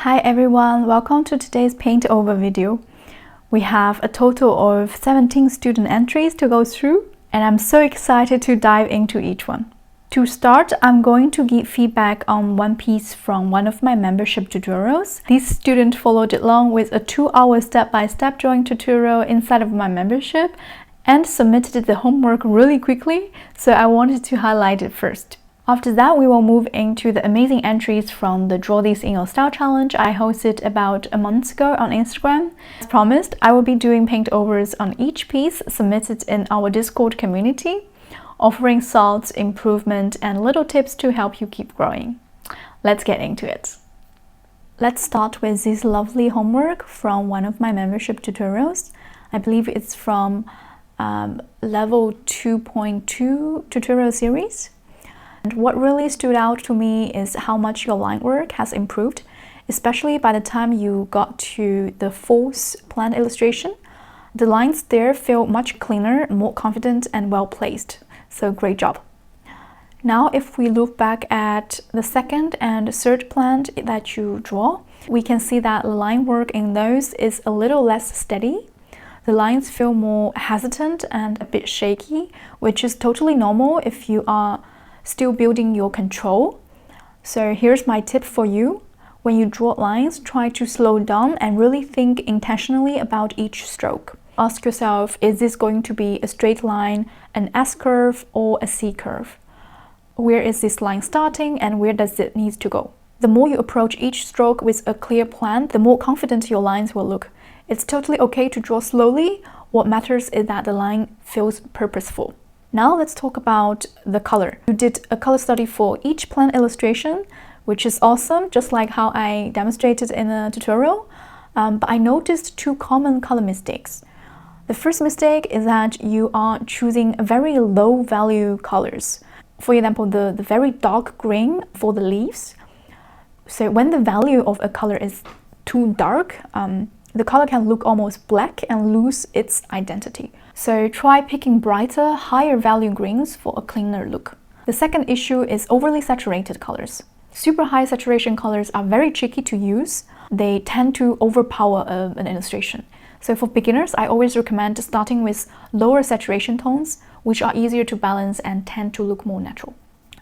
Hi everyone, welcome to today's paint over video. We have a total of 17 student entries to go through, and I'm so excited to dive into each one. To start, I'm going to give feedback on one piece from one of my membership tutorials. This student followed along with a 2-hour step-by-step drawing tutorial inside of my membership and submitted the homework really quickly, so I wanted to highlight it first. After that, we will move into the amazing entries from the Draw This in Your Style challenge I hosted about a month ago on Instagram. As promised, I will be doing paintovers on each piece submitted in our Discord community, offering thoughts, improvement, and little tips to help you keep growing. Let's get into it. Let's start with this lovely homework from one of my membership tutorials. I believe it's from level 2.2 tutorial series. And what really stood out to me is how much your line work has improved, especially by the time you got to the fourth plant illustration. The lines there feel much cleaner, more confident, and well placed. So great job. Now, if we look back at the second and third plant that you draw, we can see that line work in those is a little less steady. The lines feel more hesitant and a bit shaky, which is totally normal if you are still building your control. So here's my tip for you. When you draw lines, try to slow down and really think intentionally about each stroke. Ask yourself, is this going to be a straight line, an S curve, or a C curve? Where is this line starting and where does it need to go? The more you approach each stroke with a clear plan, the more confident your lines will look. It's totally okay to draw slowly. What matters is that the line feels purposeful. Now let's talk about the color. You did a color study for each plant illustration, which is awesome, just like how I demonstrated in a tutorial. But I noticed two common color mistakes. The first mistake is that you are choosing very low value colors. For example, the very dark green for the leaves. So when the value of a color is too dark, the color can look almost black and lose its identity. So try picking brighter, higher value greens for a cleaner look. The second issue is overly saturated colors. Super high saturation colors are very tricky to use. They tend to overpower an illustration. So for beginners, I always recommend starting with lower saturation tones, which are easier to balance and tend to look more natural.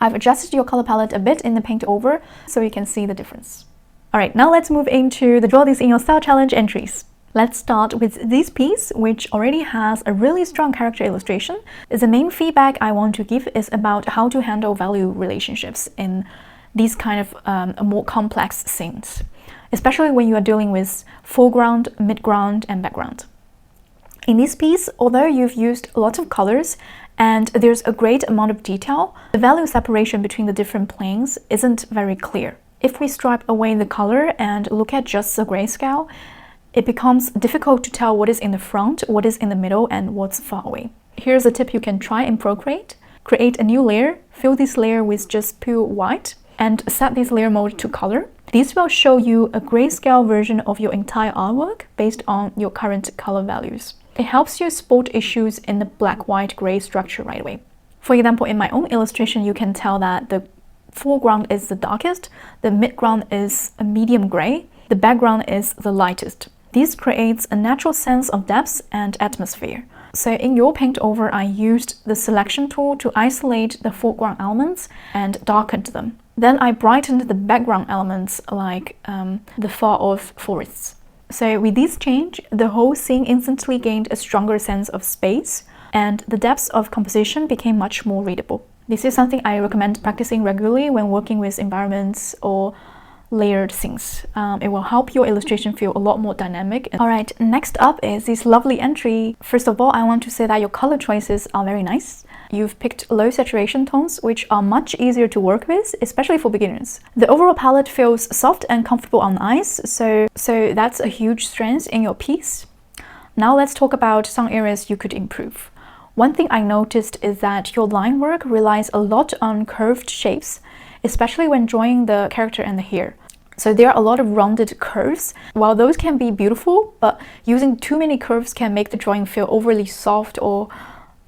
I've adjusted your color palette a bit in the paint over so you can see the difference. Alright, now let's move into the Draw This in Your Style challenge entries. Let's start with this piece, which already has a really strong character illustration. The main feedback I want to give is about how to handle value relationships in these kind of more complex scenes, especially when you are dealing with foreground, midground, and background. In this piece, although you've used lots of colors and there's a great amount of detail, the value separation between the different planes isn't very clear. If we stripe away the color and look at just the grayscale, it becomes difficult to tell what is in the front, what is in the middle, and what's far away. Here's a tip you can try in Procreate. Create a new layer, fill this layer with just pure white, and set this layer mode to color. This will show you a grayscale version of your entire artwork based on your current color values. It helps you spot issues in the black-white-gray structure right away. For example, in my own illustration, you can tell that the foreground is the darkest, the midground is a medium gray, the background is the lightest. This creates a natural sense of depth and atmosphere. So in your paint over, I used the selection tool to isolate the foreground elements and darkened them. Then I brightened the background elements like the far-off forests. So with this change, the whole scene instantly gained a stronger sense of space and the depth of composition became much more readable. This is something I recommend practicing regularly when working with environments or layered scenes. It will help your illustration feel a lot more dynamic. Alright, next up is this lovely entry. First of all, I want to say that your color choices are very nice. You've picked low saturation tones, which are much easier to work with, especially for beginners. The overall palette feels soft and comfortable on eyes, so that's a huge strength in your piece. Now let's talk about some areas you could improve. One thing I noticed is that your line work relies a lot on curved shapes, especially when drawing the character and the hair. So there are a lot of rounded curves. While those can be beautiful, but using too many curves can make the drawing feel overly soft or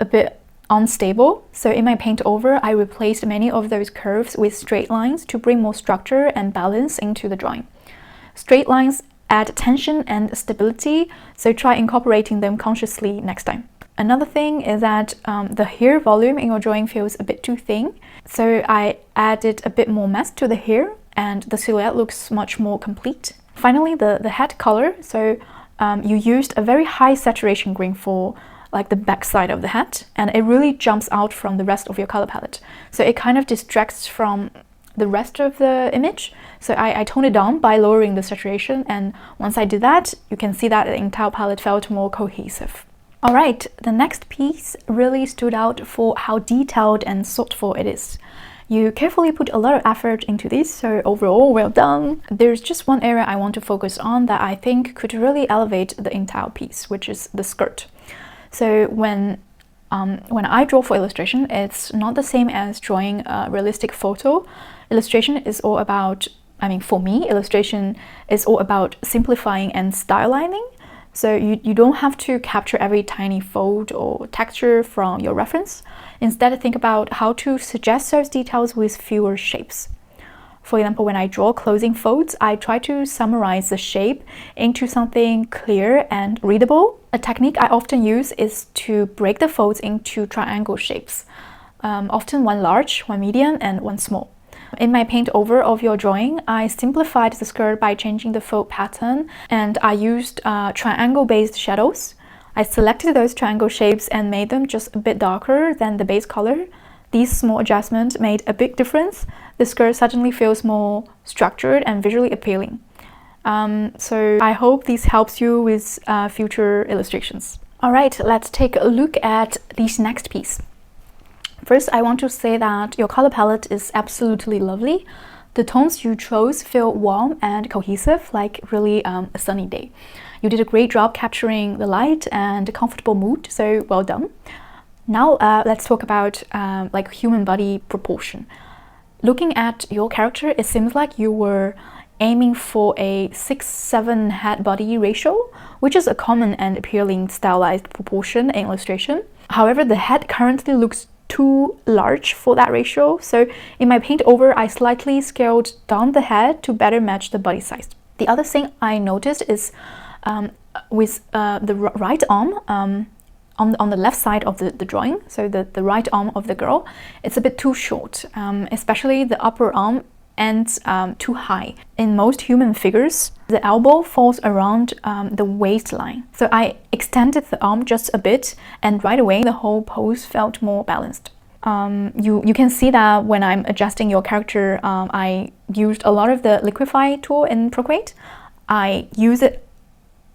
a bit unstable. So in my paint over, I replaced many of those curves with straight lines to bring more structure and balance into the drawing. Straight lines add tension and stability, so try incorporating them consciously next time. Another thing is that the hair volume in your drawing feels a bit too thin, so I added a bit more mass to the hair and the silhouette looks much more complete. Finally, the head color, so you used a very high saturation green for like the back side of the head, and it really jumps out from the rest of your color palette. So it kind of distracts from the rest of the image. So I toned it down by lowering the saturation, and once I did that, you can see that the entire palette felt more cohesive. Alright, the next piece really stood out for how detailed and thoughtful it is. You carefully put a lot of effort into this, so overall, well done. There's just one area I want to focus on that I think could really elevate the entire piece, which is the skirt. So when I draw for illustration, it's not the same as drawing a realistic photo. Illustration is all about, for me, illustration is all about simplifying and stylizing. So you don't have to capture every tiny fold or texture from your reference. Instead, think about how to suggest those details with fewer shapes. For example, when I draw closing folds, I try to summarize the shape into something clear and readable. A technique I often use is to break the folds into triangle shapes, often one large, one medium, and one small. In my paint over of your drawing, I simplified the skirt by changing the fold pattern, and I used triangle-based shadows. I selected those triangle shapes and made them just a bit darker than the base color. These small adjustments made a big difference. The skirt suddenly feels more structured and visually appealing. So I hope this helps you with future illustrations. Alright, let's take a look at this next piece. First, I want to say that your color palette is absolutely lovely. The tones you chose feel warm and cohesive, like really a sunny day. You did a great job capturing the light and comfortable mood, so well done. Now let's talk about like human body proportion. Looking at your character, it seems like you were aiming for a 6-7 head body ratio, which is a common and appealing stylized proportion in illustration. However, the head currently looks too large for that ratio, so in my paint over, I slightly scaled down the head to better match the body size. The other thing I noticed is with the right arm, on the left side of the drawing, so the right arm of the girl, it's a bit too short, especially the upper arm ends too high. In most human figures, the elbow falls around the waistline. So I extended the arm just a bit, and right away the whole pose felt more balanced. You can see that when I'm adjusting your character, I used a lot of the liquify tool in Procreate. I use it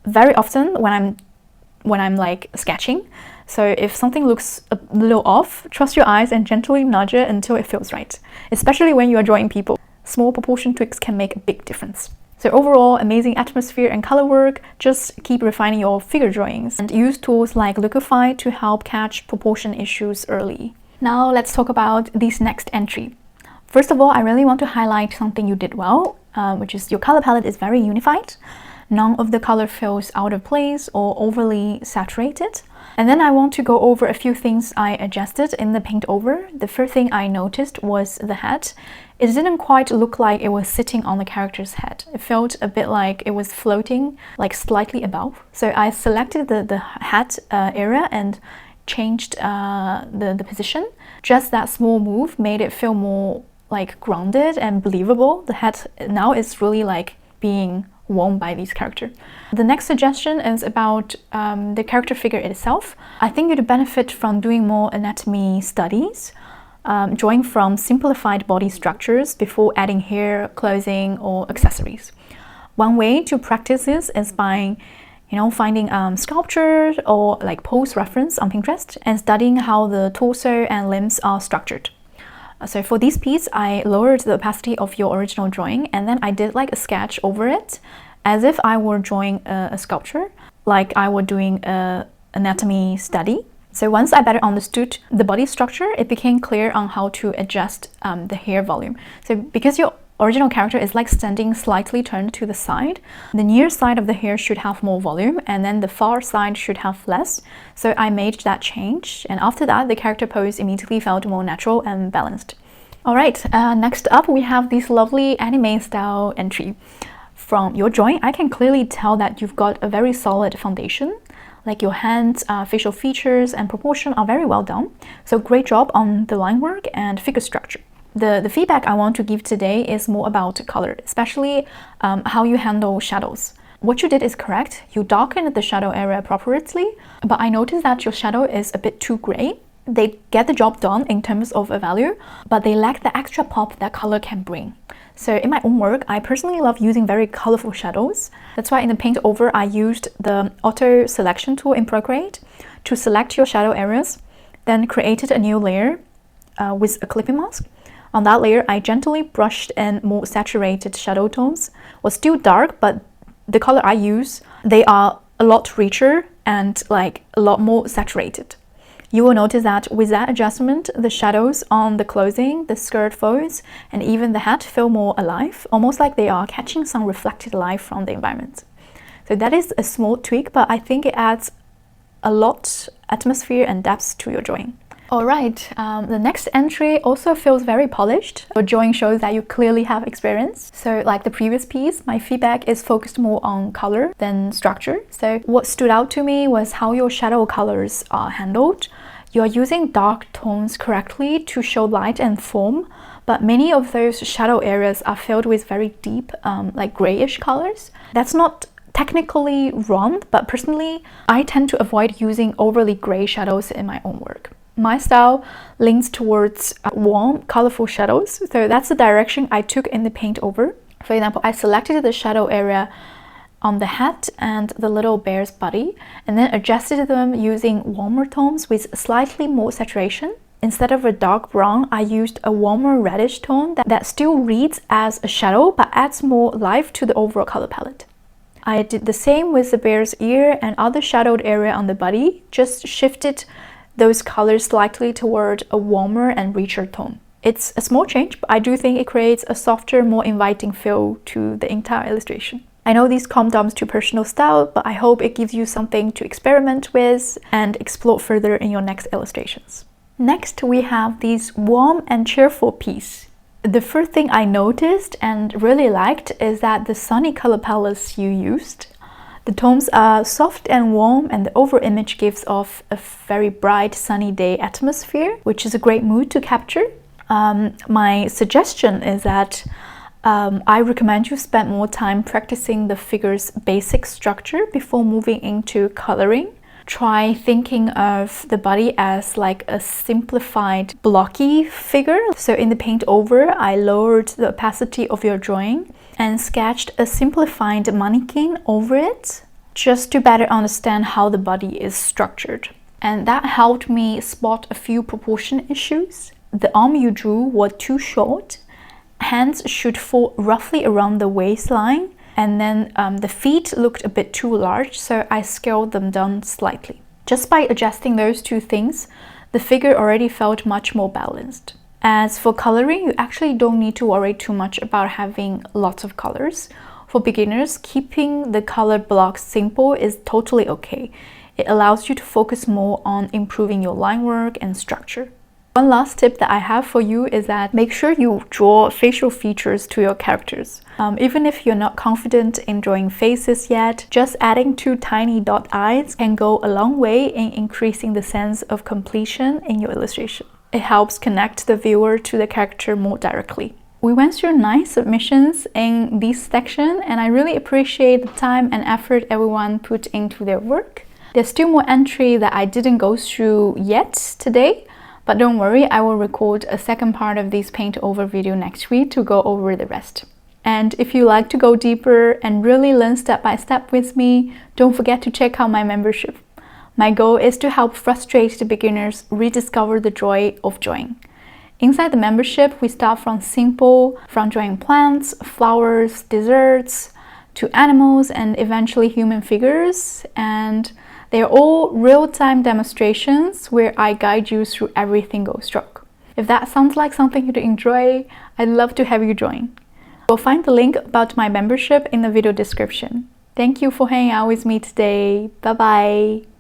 very often when I'm like sketching. So if something looks a little off, trust your eyes and gently nudge it until it feels right. Especially when you are drawing people, small proportion tweaks can make a big difference. So overall, amazing atmosphere and color work. Just keep refining your figure drawings and use tools like liquify to help catch proportion issues early. Now let's talk about this next entry. First of all, I really want to highlight something you did well, which is your color palette is very unified. None of the color feels out of place or overly saturated. And then I want to go over a few things I adjusted in the paint over. The first thing I noticed was the head. It didn't quite look like it was sitting on the character's head. It felt a bit like it was floating, like slightly above. So I selected the head area and changed the position. Just that small move made it feel more like grounded and believable. The head now is really like being worn by this character. The next suggestion is about the character figure itself. I think you'd benefit from doing more anatomy studies, drawing from simplified body structures before adding hair, clothing, or accessories. One way to practice this is by finding sculptures or like pose reference on Pinterest and studying how the torso and limbs are structured. So for this piece, I lowered the opacity of your original drawing, and then I did like a sketch over it as if I were drawing a sculpture, like I were doing an anatomy study. So once I better understood the body structure, it became clear on how to adjust the hair volume. So because your original character is like standing slightly turned to the side, the near side of the hair should have more volume and then the far side should have less. So I made that change, and after that the character pose immediately felt more natural and balanced. Alright, next up we have this lovely anime style entry. From your drawing, I can clearly tell that you've got a very solid foundation. Like your hands, facial features and proportion are very well done. So great job on the line work and figure structure. The feedback I want to give today is more about color, especially how you handle shadows. What you did is correct. You darkened the shadow area appropriately, but I noticed that your shadow is a bit too gray. They get the job done in terms of a value, but they lack the extra pop that color can bring. So in my own work, I personally love using very colorful shadows. That's why in the paintover, I used the auto selection tool in Procreate to select your shadow areas, then created a new layer with a clipping mask. On that layer, I gently brushed in more saturated shadow tones. It was still dark, but the color I use, they are a lot richer and like a lot more saturated. You will notice that with that adjustment, the shadows on the clothing, the skirt folds, and even the hat feel more alive, almost like they are catching some reflected light from the environment. So that is a small tweak, but I think it adds a lot atmosphere and depth to your drawing. Alright, the next entry also feels very polished. Your drawing shows that you clearly have experience. So like the previous piece, my feedback is focused more on color than structure. So what stood out to me was how your shadow colors are handled. You are using dark tones correctly to show light and form, but many of those shadow areas are filled with very deep, like grayish colors. That's not technically wrong, but personally, I tend to avoid using overly gray shadows in my own work. My style leans towards warm, colorful shadows, so that's the direction I took in the paintover. For example, I selected the shadow area on the hat and the little bear's body, and then adjusted them using warmer tones with slightly more saturation. Instead of a dark brown, I used a warmer reddish tone that still reads as a shadow but adds more life to the overall color palette. I did the same with the bear's ear and other shadowed area on the body, just shifted those colors slightly toward a warmer and richer tone. It's a small change, but I do think it creates a softer, more inviting feel to the entire illustration. I know these come down to personal style, but I hope it gives you something to experiment with and explore further in your next illustrations. Next, we have this warm and cheerful piece. The first thing I noticed and really liked is that the sunny color palettes you used. The tones are soft and warm, and the overall image gives off a very bright sunny day atmosphere, which is a great mood to capture. My suggestion is that I recommend you spend more time practicing the figure's basic structure before moving into coloring. Try thinking of the body as like a simplified blocky figure. So in the paintover, I lowered the opacity of your drawing and sketched a simplified mannequin over it, just to better understand how the body is structured. And that helped me spot a few proportion issues. The arm you drew was too short, hands should fall roughly around the waistline, and then the feet looked a bit too large, so I scaled them down slightly. Just by adjusting those two things, the figure already felt much more balanced. As for coloring, you actually don't need to worry too much about having lots of colors. For beginners, keeping the color blocks simple is totally okay. It allows you to focus more on improving your line work and structure. One last tip that I have for you is that make sure you draw facial features to your characters. Even if you're not confident in drawing faces yet, just adding 2 tiny dot eyes can go a long way in increasing the sense of completion in your illustration. It helps connect the viewer to the character more directly. We went through 9 submissions in this section, and I really appreciate the time and effort everyone put into their work. There's still more entry that I didn't go through yet today, but don't worry, I will record a second part of this paintover video next week to go over the rest. And if you like to go deeper and really learn step by step with me, don't forget to check out my membership. My goal is to help frustrated beginners rediscover the joy of drawing. Inside the membership, we start from drawing plants, flowers, desserts, to animals, and eventually human figures. And they are all real-time demonstrations where I guide you through every single stroke. If that sounds like something you'd enjoy, I'd love to have you join. You'll find the link about my membership in the video description. Thank you for hanging out with me today. Bye bye.